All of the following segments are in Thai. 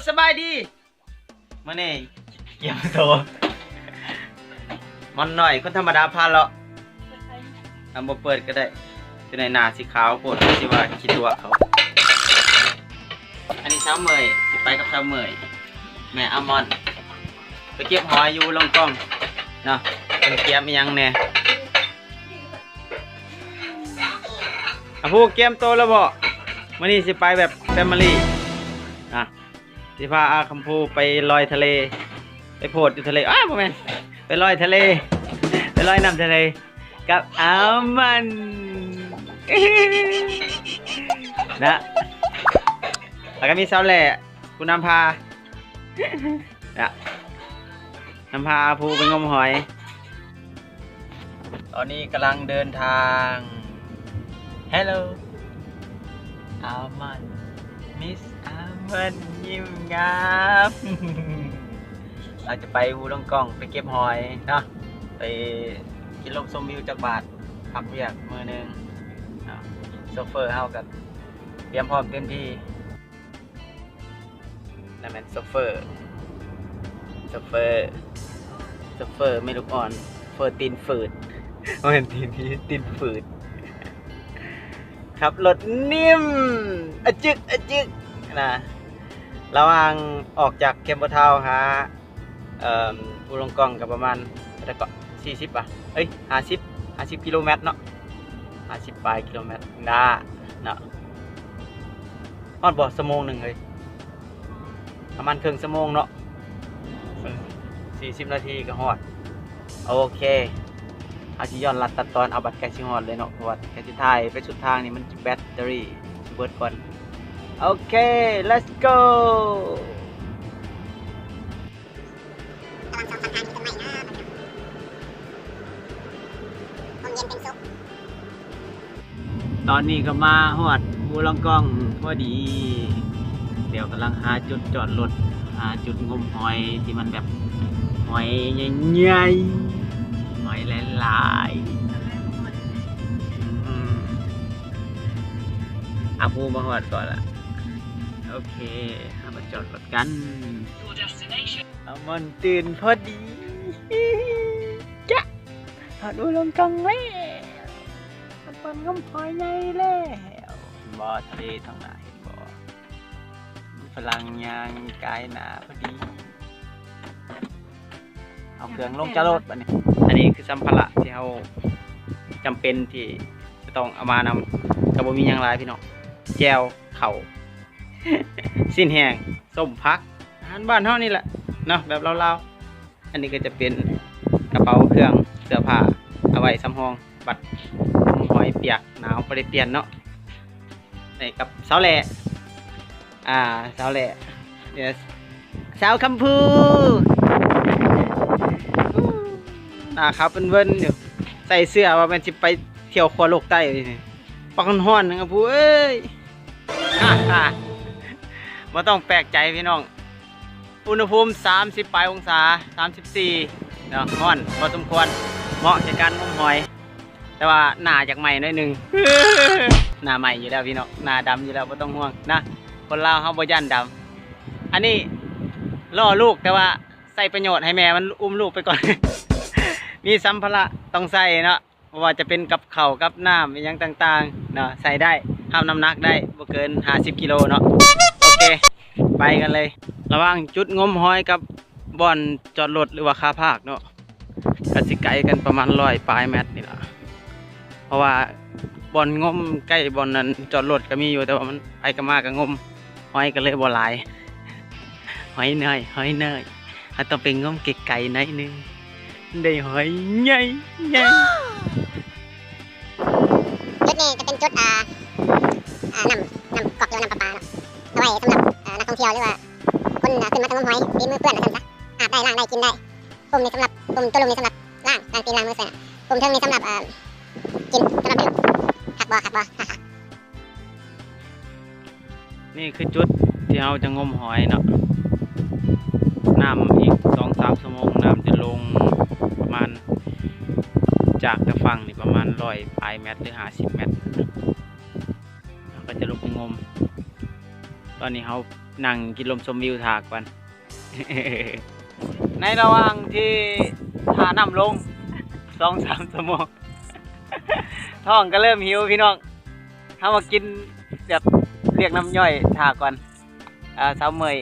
สบายดีมาเนี่ยเกี่ยวโตมันหน่อยคนธรรมดาพาเลาะเอามาเปิดก็ได้จะในหนาสีขาวโคตรที่ว่าคิดตัวเขาอันนี้เช้าเมยจะไปกับเช้าเมยแม่อามอนไปเก็บหอยอยู่ลงกล้องเนาะเป็นเก็บยังเนี่ยผู้เก็บโตแล้วบ่วันนี้สิไปแบบแฟมิลี่นะสิพาอาคัมพูไปลอยทะเลไปโพดอยู่ทะเลบ่แม่นไปลอยทะเลไปลอยน้ำทะเลกับอามันนะแล้วก็มีสาวแหล่คุณนำพานะนำพาภูไปงมหอยตอนนี้กำลังเดินทางฮัลโหลอามันมิสอามันยิ้มงามเราจะไปวูลงกล้องไปเก็บหอยเนาะไปกินลมชมวิวจากบาทพักเวียกมือหนึ่งโซเฟอร์เฮากันเตรียมพร้อมเต็มที่นั่นแหละโซเฟอร์ไม่ลูกอ่อนเฟอร์ตีนฝืดไม่เห็นตีนฝืดขับรถนิ่มอะจึกนะระหว่างออกจากเคมเบอร์ทาวน์หาอูลงกองกับประมาณแต่ก็40ป่ะ50กิโลเมตรเนาะ50 ปลายกิโลเมตรนะเนาะฮอดบ่ชั่วโมงหนึ่งเลยประมาณครึ่งชั่วโมงเนาะ40 นาทีก็ฮอดโอเคอาชิย้อนรัดตัดตอนเอาบัตรแกชิฮอดเลยเนาะเพราะว่าแกชิถ่ายไปสุดทางนี่มันแบตเตอรี่เบิดก่อนโอเค let's go ตอนนี้ก็มาฮอดบูลองกองพอดีเดี๋ยวกำลังหาจุดจอดรถหาจุดงมหอยที่มันแบบหอยใหญ่ๆหอยหลายๆอาภูมาฮอดก่อนละโอเคมาจอดรถกันเอามันตื่นพอดีจ้ะหาดูลงกองแล้วมันงมหอยใหญ่แล้วบ่อทะเลทางไหนบ่พลังยางกายหนาพอดีเอาเครื่องลงจรดบัดนี้อันนี้คือสัมภาระที่เราจำเป็นที่จะต้องเอามานำกับบ่มีอย่างไรพี่น้องแจวเข่าสิ้นแห้งส้มพักอาหารบ้านเฮานี่แหละเนาะแบบเราๆอันนี้ก็จะเป็นกระเป๋าเครื่องเสื้อผ้าเอาไว้สำรองบัตรหอยเปียกหนาวบ่ได้เปลี่ยนเนาะนี่กับสาวแหล่สาวแหล่yes สาวคำพูครับเป็นเวินอยู่ใส่เสื้อว่ามันจะไปเที่ยวขั้วโลกใต้นี่ปักห้อนนะครับผู้เอ้ยไม่ต้องแปลกใจพี่น้องอุณหภูมิ30 ปลายองศา34เนาะห้อนพอสมควรเหมาะในการงมหอยแต่ว่าหน้าจากใหม่หน่อยหนึ่งหน้าใหม่อยู่แล้วพี่น้องหน้าดำอยู่แล้วไม่ต้องห่วงนะคนลาวเขาบ่ยันดำอันนี้ล่อลูกแต่ว่าใส่ประโยชน์ให้แม่มันอุ้มลูกไปก่อน มีสัมภาระต้องใส่เนาะเพราะว่าจะเป็นกับเข่ากับน้ำอย่างต่างๆเนาะใส่ได้ห้ามน้ำหนักได้บ่เกิน50 กิโลเนาะโอเคไปกันเลยระหว่างจุดงมหอยกับบ่อนจอดรถหรือว่าคาพากเนาะก็สิไกลกันประมาณ100 ปลายเมตรนี่ล่ะเพราะว่าบ่อนงมใกล้บ่อนนั้นจอดรถก็มีอยู่แต่ว่ามันไปกันมากก็งมหอยก็เลยบ่หลายหอยเนยถ้าต้องไปงมไกลๆหน่อยนึงได้หอยใหญ่จุดนี้จะเป็นจุดนำกอกหรือว่านำประปาเนาะเอาไว้สำหรับนักท่องเที่ยวหรือว่าคนขึ้นมาทำงมหอยตีมือเปื้อนอะไรกันซะอาบได้ล้างได้กินได้ปุ่มนี้สำหรับปุ่มตัวลงนี้สำหรับล้างตีนล้างมือเสร็จปุ่มเทิงนี้สำหรับกินสำหรับดื่มขักบ่นี่คือจุดที่เราจะงมหอยเนาะน้ำอีก 2-3 ชั่วโมงน้ำจะลงประมาณจากกระฟังนี่ประมาณ100 ปลายเมตรหรือ50 เมตรเราก็จะลงไปงม ตอนนี้เขานั่งกินลมชมวิวถากกัน ในระหว่างที่ทาน้ำลง2-3 ชั่วโมง ท้องก็เริ่มหิวพี่น้องถ้ามากินแบบเรียกน้ำย่อยถากก่อนสาวเมย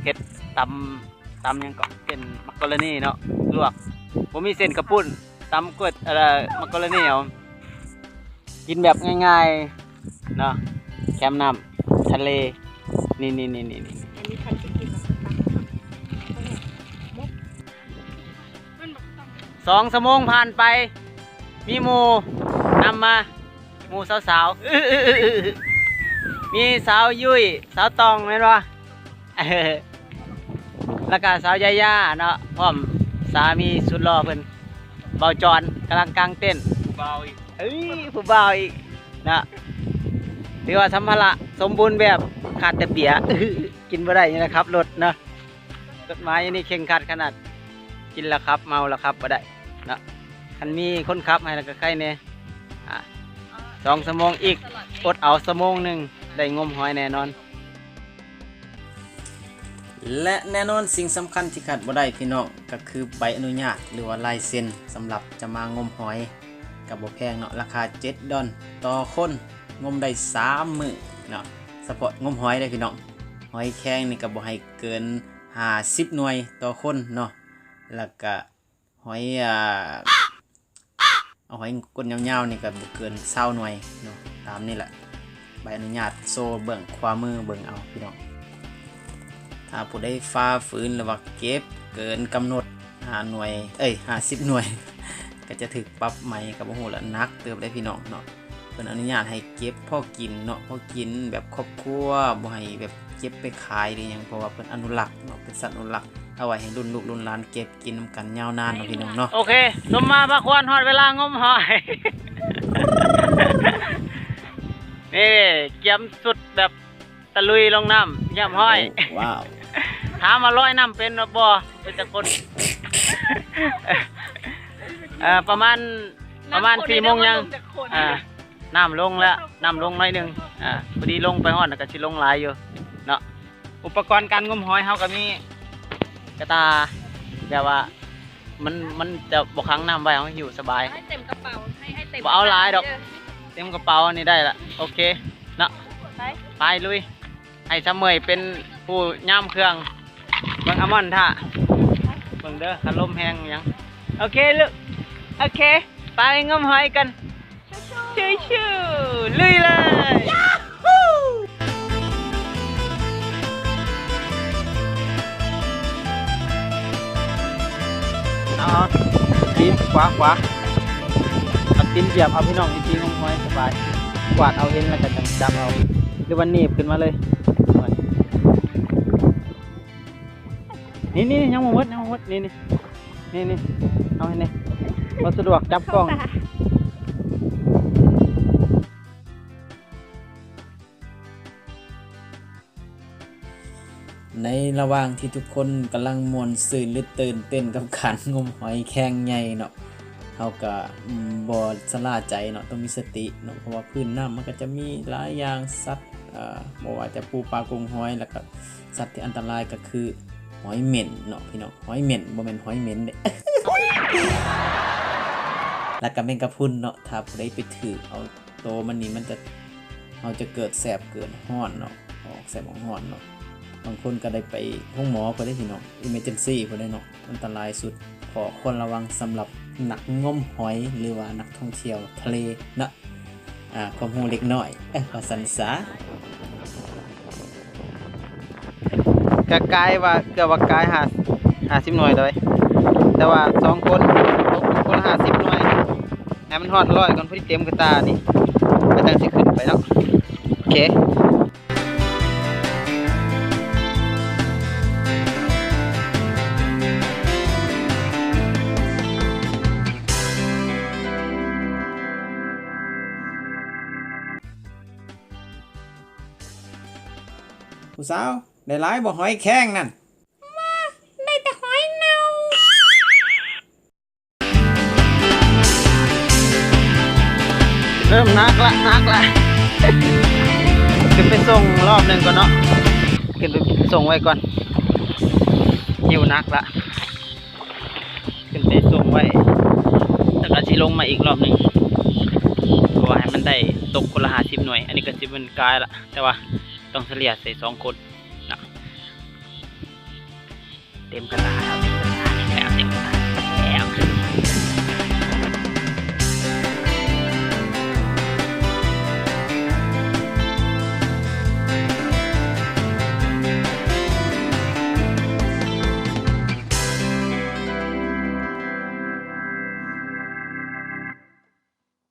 เผ็ดตำยังก็เป็นมักกะโรนีเนาะลวกผมมีเส้นกระปุ้นตำกดมักกะโรนีเอากินแบบง่ายๆเนาะแคมน้ำทะเลนี่ อันนี้คันสิกินกับตัง 2 ชั่วโมงผ่านไปมีหมูนำมาหมูสาวๆมีสาวยุ้ยสาวตองแม่นบ่ แล้วก็สาวยาย่าเนาะพร้อมสามีสุดหล่อเพิ่นเบาจอนกำลังกางเต้นเบาอีกผู้เบาอีกนะถือว่าสัมภาระสมบูรณ์แบบขาดแต่เบียร์ กินบ่ได้นี่นะครับรถเนาะรถไม้อันนี้เข่งขัดขนาดกินแล้วครับเมาแล้วครับบ่ได้เนาะคันมีคนขับให้แล้วก็ใครแน่2 ชั่วโมงอีกอดเอาชั่วโมงหนึงได้งมหอยแน่นอนและแน่นอนสิ่งสำคัญที่ขาดบ่ได้พี่น้องก็คือใบอนุญาตหรือว่าลายเซ็นสำหรับจะมางมหอยกับบ่แพงเนาะราคา$7ต่อคนงมได้3 มื้อเนาะเฉพาะงมหอยได้พี่น้องหอยแครงนี่ก็บ่ให้เกิน50 หน่วยต่อคนเนาะแล้วก็หอยเอาหอยก้นยาวๆนี่ก็บ่เกิน20 หน่วยเนาะตามนี่แหละใบอนุญาตโซ่เบิ่งขวามือเบิ่งเอาพี่น้องถ้าผู้ใดฝ่าฝืนหรือว่าเก็บเกินกำหนด50 หน่วย ก็จะถูกปรับใหม่กับโอ้โหละนักเติบได้พี่น้องเนาะเพิ่นอนุญาตให้เก็บพอกินเนาะพอกินแบบครอบครัวบ่ให้แบบเก็บไปขายหรือหยังเพราะว่าเพิ่นอนุรักษ์เนาะเป็นสัตว์อนุรักษ์เอาไว้ให้รุ่นลูกรุ่นหลานเก็บกินนำกันยาวนานเนาะพี่น้องเนาะโอเคสมมาพระควรฮอดเวลางมหอย นี่เกียมสุดแบบตะลุยลงน้ำย่ำห้อย ว้าว ถามมา100 น้ำเป็นบ่เป็นจักคน ประมาณ4 โมงยังน้ำลงแล้วน้ำลงน้อยหนึงพอดีลงไปฮอดก็สิลงหลายอยู่เนาะอุปกรณ์การงมหอยเฮาก็มีกระตาแบบว่ามันจะบ่ขังน้ำไว้เฮาหิวสบาย ให้เต็มกระเป๋าให้เต็ม บ่เอาหลายดอกเต็มกระเป๋านี่ได้ละโอเคเนาะ ไปลุยให้เสมยเป็นผู้ย่ำเครื่องเบิ่งอามอนท่าเบิ่งเด้อคันลมแห้งยังโอเคลูกโอเคไปงมหอยกันชิวๆลุยเลยเอาตีนขวาเอาตีนเหยียบเอาพี่น้องอีกทีงมหอยสบายกวาดเอาเห็นแล้วก็จับเอาหรือวันนี้ขึ้นมาเลยนี่ยังมาวัดนี่เอาให้เนี่ยบ่สะดวกจับกล้องในระหว่างที่ทุกคนกำลังม่วนซื่นหรือตื่นเต้นกับการงมหอยแครงใหญ่เนาะเฮาก็บ่ชะล่าใจเนาะต้องมีสติเนาะเพราะว่าพื้นน้ำมันก็จะมีหลายอย่างสัตว์บ่ว่าจะปูปลากุ้งหอยแล้วก็สัตว์ที่อันตรายก็คือหอยเหม็นเนาะพี่น้องหอยเหม็นบ่แม่นหอยเหม็นเด้ แล้วก็แมงกะพรุนเนาะถ้าผู้ใดไปถือเอาโตมันนี่มันจะเราจะเกิดแสบเกิดร้อนเนาะออกแสบออกร้อนเนาะบางคนก็ได้ไปห้องหมอก็ได้พี่น้อง emergency ก็ได้เนาะอันตรายสุดขอคนระวังสำหรับนักงมหอยหรือว่านักท่องเที่ยวทะเลเนาะความรู้เล็กน้อยภาษาษากะกายว่าเกือบว่ากาย50 หน่วยเลยแต่ว่า2 คนตกคนละ50 หน่วยให้มันฮอด100ก่อนพอดีเต็มกระตานี่ก็จังสิขึ้นไปเนาะโอเคผู้สาวได้หลายบ่หอยแข้งนั่นได้แต่หอยเน่าเริ่มนักละขึ้นไปส่งรอบหนึ่งก่อนเนาะ ขึ้นไปส่งไว้ก่อนหิวนักละขึ้นไปส่งไว้แล้วก็สิลงมาอีกรอบหนึ่งเพราะว่าให้มันได้ตกคนละ50 หน่วยอันนี้ก็สิเป็นกายละแต่ว่าต้องเฉลี่ยใส่2 คนนะเต็มกระดาษครับ